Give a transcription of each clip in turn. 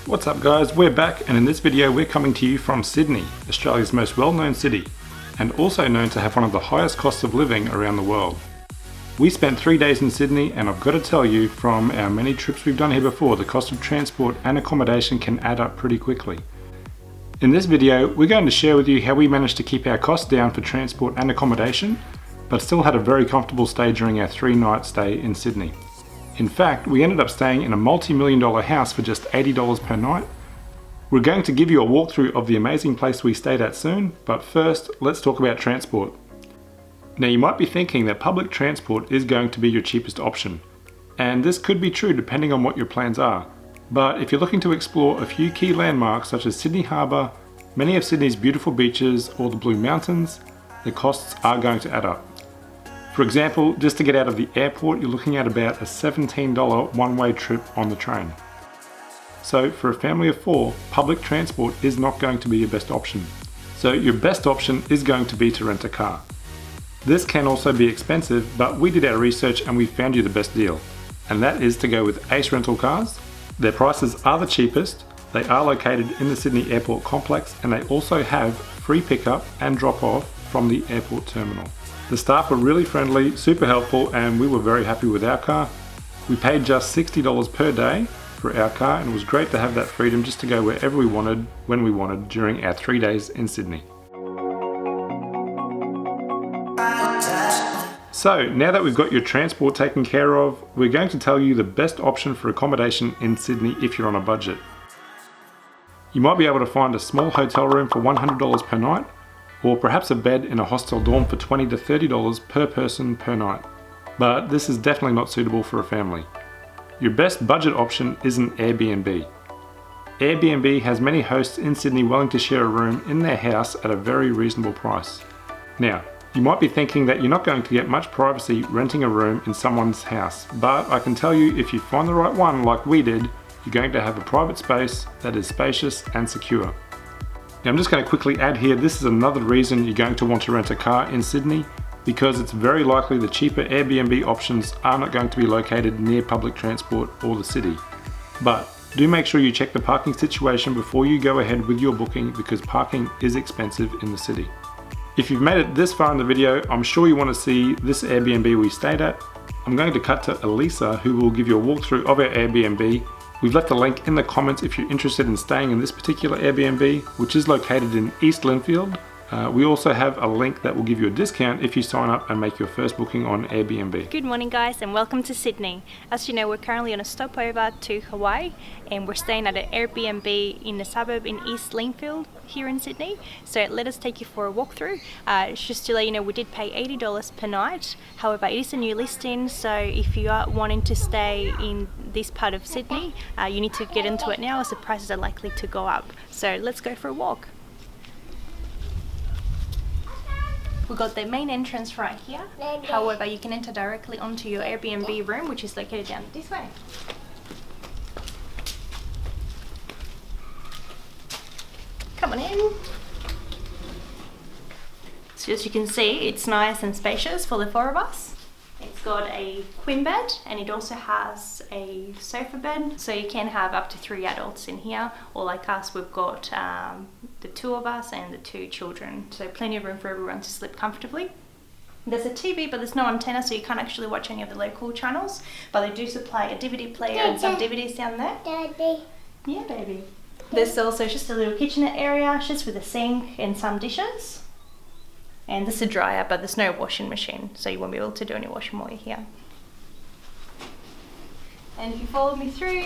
What's up guys, we're back, and in this video we're coming to you from Sydney, Australia's most well-known city, and also known to have one of the highest costs of living around the world. We spent 3 days in Sydney, and I've got to tell you, from our many trips we've done here before, the cost of transport and accommodation can add up pretty quickly. In this video, we're going to share with you how we managed to keep our costs down for transport and accommodation, but still had a very comfortable stay during our 3-night stay in Sydney. In fact, we ended up staying in a multi-million-dollar house for just $80 per night. We're going to give you a walkthrough of the amazing place we stayed at soon, but first, let's talk about transport. Now you might be thinking that public transport is going to be your cheapest option, and this could be true depending on what your plans are. But if you're looking to explore a few key landmarks such as Sydney Harbour, many of Sydney's beautiful beaches, or the Blue Mountains, the costs are going to add up. For example, just to get out of the airport, you're looking at about a $17 one-way trip on the train. So for a family of 4, public transport is not going to be your best option. So your best option is going to be to rent a car. This can also be expensive, but we did our research and we found you the best deal. And that is to go with Ace Rental Cars. Their prices are the cheapest, they are located in the Sydney Airport complex, and they also have free pickup and drop off from the airport terminal. The staff were really friendly, super helpful, and we were very happy with our car. We paid just $60 per day for our car, and it was great to have that freedom just to go wherever we wanted, when we wanted, during our 3 days in Sydney. So now that we've got your transport taken care of, we're going to tell you the best option for accommodation in Sydney if you're on a budget. You might be able to find a small hotel room for $100 per night, or perhaps a bed in a hostel dorm for $20 to $30 per person per night. But this is definitely not suitable for a family. Your best budget option is an Airbnb. Airbnb has many hosts in Sydney willing to share a room in their house at a very reasonable price. Now, you might be thinking that you're not going to get much privacy renting a room in someone's house, but I can tell you, if you find the right one like we did, you're going to have a private space that is spacious and secure. Now I'm just going to quickly add here, this is another reason you're going to want to rent a car in Sydney, because it's very likely the cheaper Airbnb options are not going to be located near public transport or the city. But do make sure you check the parking situation before you go ahead with your booking, because parking is expensive in the city. If you've made it this far in the video, I'm sure you want to see this Airbnb we stayed at. I'm going to cut to Elisa, who will give you a walkthrough of our Airbnb. We've left a link in the comments if you're interested in staying in this particular Airbnb, which is located in East Lynfield. We also have a link that will give you a discount if you sign up and make your first booking on Airbnb. Good morning guys, and welcome to Sydney. As you know, we're currently on a stopover to Hawaii, and we're staying at an Airbnb in a suburb in East Lynfield here in Sydney. So let us take you for a walkthrough. Just to let you know, we did pay $80 per night. However, it is a new listing, so if you are wanting to stay in this part of Sydney, you need to get into it now as the prices are likely to go up. So let's go for a walk. We've got the main entrance right here. However, you can enter directly onto your Airbnb room, which is located down this way. Come on in. So as you can see, it's nice and spacious for the 4 of us. It's got a queen bed, and it also has a sofa bed, so you can have up to 3 adults in here, or like us, we've got the 2 of us and the 2 children, so plenty of room for everyone to sleep comfortably. There's a TV, but there's no antenna, so you can't actually watch any of the local channels, but they do supply a DVD player and some DVDs down there. Daddy. Yeah, baby. There's also just a little kitchenette area, just with a sink and some dishes. And this is a dryer, but there's no washing machine, so you won't be able to do any washing while you're here. And if you follow me through,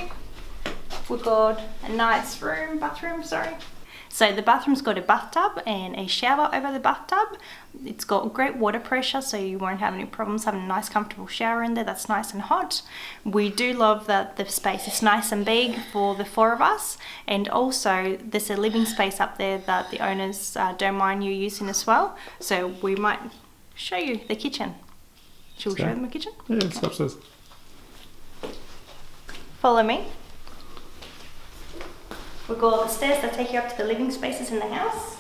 we've got a nice bathroom. So the bathroom's got a bathtub and a shower over the bathtub. It's got great water pressure, so you won't have any problems having a nice comfortable shower in there that's nice and hot. We do love that the space is nice and big for the 4 of us, and also there's a living space up there that the owners don't mind you using as well. So we might show you the kitchen. Should we show them the kitchen? Yeah, it's upstairs. Follow me. We've got the stairs that take you up to the living spaces in the house.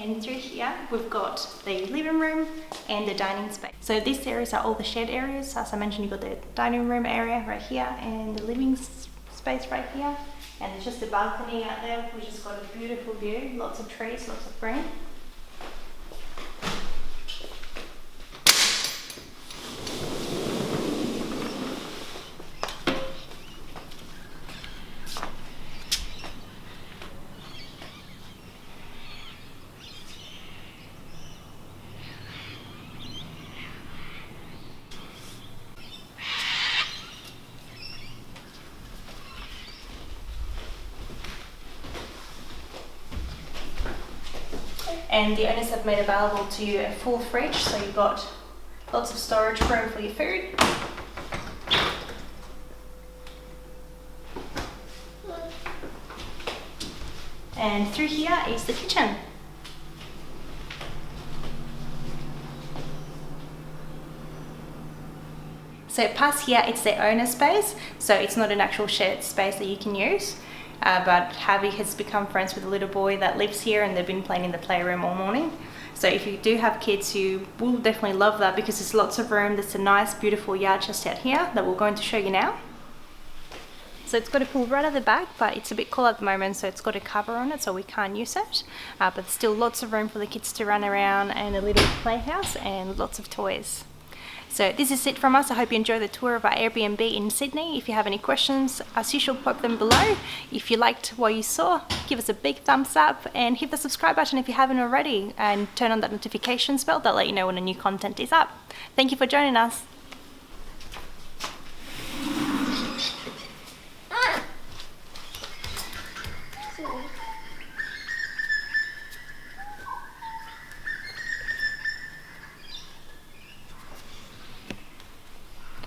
And through here, we've got the living room and the dining space. So these areas are all the shared areas. As I mentioned, you've got the dining room area right here and the living space right here. And there's just a balcony out there, which has got a beautiful view, lots of trees, lots of green. And the owners have made available to you a full fridge, so you've got lots of storage room for your food. And through here is the kitchen. So past here, it's the owner space, so it's not an actual shared space that you can use. But Javi has become friends with a little boy that lives here and they've been playing in the playroom all morning. So if you do have kids, you will definitely love that because there's lots of room. There's a nice, beautiful yard just out here that we're going to show you now. So it's got a pool right at the back, but it's a bit cool at the moment, so it's got a cover on it, so we can't use it. But still lots of room for the kids to run around and a little playhouse and lots of toys. So this is it from us. I hope you enjoyed the tour of our Airbnb in Sydney. If you have any questions, as usual, pop them below. If you liked what you saw, give us a big thumbs up and hit the subscribe button if you haven't already, and turn on that notifications bell that'll let you know when a new content is up. Thank you for joining us.